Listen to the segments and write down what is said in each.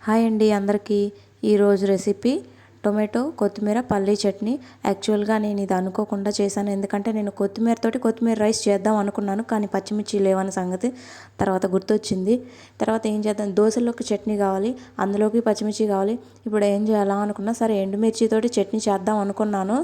Hi అండి అందరికీ. ఈరోజు రెసిపీ టొమాటో కొత్తిమీర పల్లీ చట్నీ. యాక్చువల్గా నేను ఇది అనుకోకుండా చేశాను, ఎందుకంటే నేను కొత్తిమీర రైస్ చేద్దాం అనుకున్నాను, కానీ పచ్చిమిర్చి లేవన్న సంగతి తర్వాత గుర్తొచ్చింది. తర్వాత ఏం చేద్దాం, దోశల్లోకి చట్నీ కావాలి, అందులోకి పచ్చిమిర్చి కావాలి. ఇప్పుడు ఏం చేయాలా అనుకున్నా, సరే ఎండుమిర్చితోటి చట్నీ చేద్దాం అనుకున్నాను.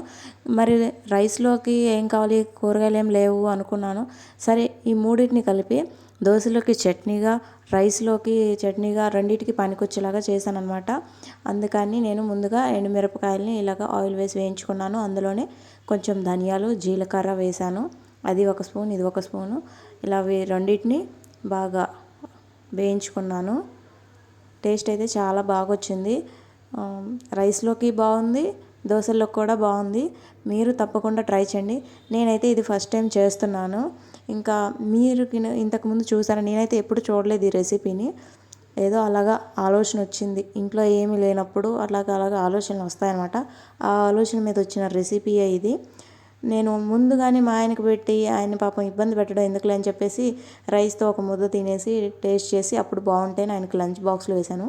మరి రైస్లోకి ఏం కావాలి, కూరగాయలు ఏం లేవు అనుకున్నాను. సరే ఈ మూడింటిని కలిపి దోశలోకి చట్నీగా, రైస్లోకి చట్నీగా రెండింటికి పనికొచ్చేలాగా చేశాను అనమాట. అందుకని నేను ముందుగా ఎండుమిరపకాయలని ఇలాగ ఆయిల్ వేసి వేయించుకున్నాను. అందులోనే కొంచెం ధనియాలు, జీలకర్ర వేశాను. అది ఒక స్పూన్, ఇది ఒక స్పూను. ఇలా రెండింటిని బాగా వేయించుకున్నాను. టేస్ట్ అయితే చాలా బాగా వచ్చింది. రైస్లోకి బాగుంది, దోశల్లోకి కూడా బాగుంది. మీరు తప్పకుండా ట్రై చేయండి. నేనైతే ఇది ఫస్ట్ టైం చేస్తున్నాను. ఇంకా మీరు ఇంతకుముందు చూసారా? నేనైతే ఎప్పుడు చూడలేదు ఈ రెసిపీని. ఏదో అలాగా ఆలోచన వచ్చింది, ఇంట్లో ఏమీ లేనప్పుడు అలాగా ఆలోచనలు వస్తాయన్నమాట. ఆ ఆలోచన మీద వచ్చిన రెసిపీయే ఇది. నేను ముందుగానే మా ఆయనకు పెట్టి ఆయన పాపం ఇబ్బంది పెట్టడం ఎందుకులే అని చెప్పేసి రైస్తో ఒక ముద్ద తినేసి టేస్ట్ చేసి అప్పుడు బాగుంటేనే ఆయనకు లంచ్ బాక్స్లో వేశాను.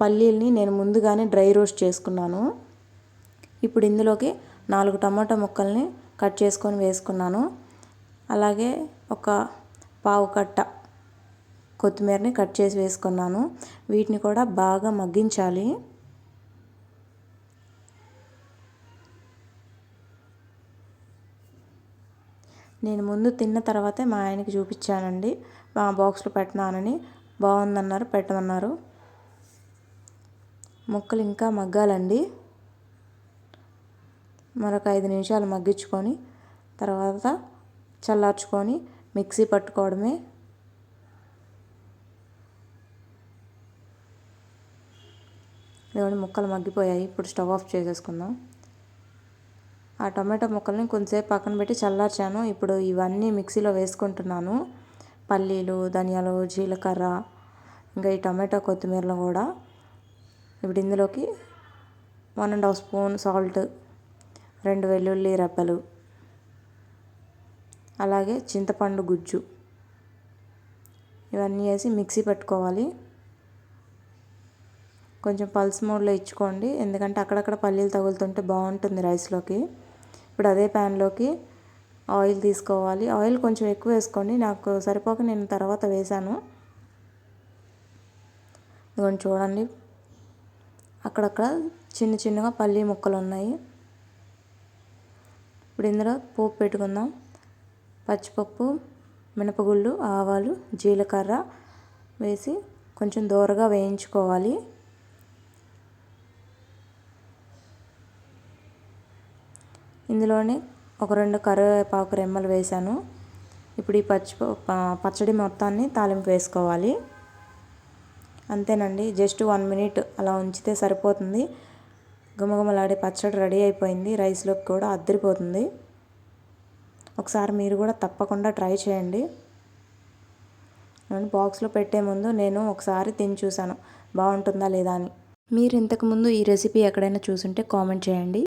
పల్లీల్ని నేను ముందుగానే డ్రై రోస్ట్ చేసుకున్నాను. ఇప్పుడు ఇందులోకి 4 టమాటా ముక్కల్ని కట్ చేసుకొని వేసుకున్నాను. అలాగే ఒక పావు కట్ట కొత్తిమీరని కట్ చేసి వేసుకున్నాను. వీటిని కూడా బాగా మగ్గించాలి. నేను ముందు తిన్న తర్వాతే మా ఆయనకి చూపించానండి, మా బాక్స్లో పెట్టినానని. బాగుందన్నారు, పెట్టమన్నారు. ముక్కలు ఇంకా మగ్గాలండి. మరొక 5 నిమిషాలు మగ్గించుకొని తర్వాత చల్లార్చుకొని మిక్సీ పట్టుకోవడమే. ఇవన్నీ ముక్కలు మగ్గిపోయాయి. ఇప్పుడు స్టవ్ ఆఫ్ చేసేసుకుందాం. ఆ టమాటో ముక్కల్ని కొంచెంసేపు పక్కన పెట్టి చల్లార్చాను. ఇప్పుడు ఇవన్నీ మిక్సీలో వేసుకుంటున్నాను. పల్లీలు, ధనియాలు, జీలకర్ర, ఇంకా ఈ టమాటో కొత్తిమీరలో కూడా. ఇప్పుడు ఇందులోకి 1½ స్పూన్ సాల్ట్, 2 వెల్లుల్లి రెబ్బలు, అలాగే చింతపండు గుజ్జు, ఇవన్నీ వేసి మిక్సీ పెట్టుకోవాలి. కొంచెం పల్స్ మోడ్లో ఇచ్చుకోండి, ఎందుకంటే అక్కడక్కడ పల్లీలు తగులుతుంటే బాగుంటుంది రైస్లోకి. ఇప్పుడు అదే ప్యాన్లోకి ఆయిల్ తీసుకోవాలి. ఆయిల్ కొంచెం ఎక్కువ వేసుకోండి, నాకు సరిపోక నేను తర్వాత వేశాను. ఇదిగోండి చూడండి, అక్కడక్కడ చిన్న చిన్నగా పల్లీ ముక్కలు ఉన్నాయి. ఇప్పుడు ఇందులో పోపు పెట్టుకుందాం. పచ్చిపప్పు, మినపగుళ్ళు, ఆవాలు, జీలకర్ర వేసి కొంచెం దోరగా వేయించుకోవాలి. ఇందులోనే ఒక 2 కరివేపాకు రెమ్మలు వేశాను. ఇప్పుడు ఈ పచ్చడి మొత్తాన్ని తాలింపు వేసుకోవాలి. అంతేనండి, జస్ట్ 1 మినిట్ అలా ఉంచితే సరిపోతుంది. గుమగుమలాడే పచ్చడి రెడీ అయిపోయింది. రైస్లోకి కూడా అద్దరిపోతుంది. ఒకసారి మీరు కూడా తప్పకుండా ట్రై చేయండి. బాక్స్లో పెట్టే ముందు నేను ఒకసారి తిని చూశాను, బాగుంటుందా లేదా అని. మీరు ఇంతకుముందు ఈ రెసిపీ ఎక్కడైనా చూసుంటే కామెంట్ చేయండి.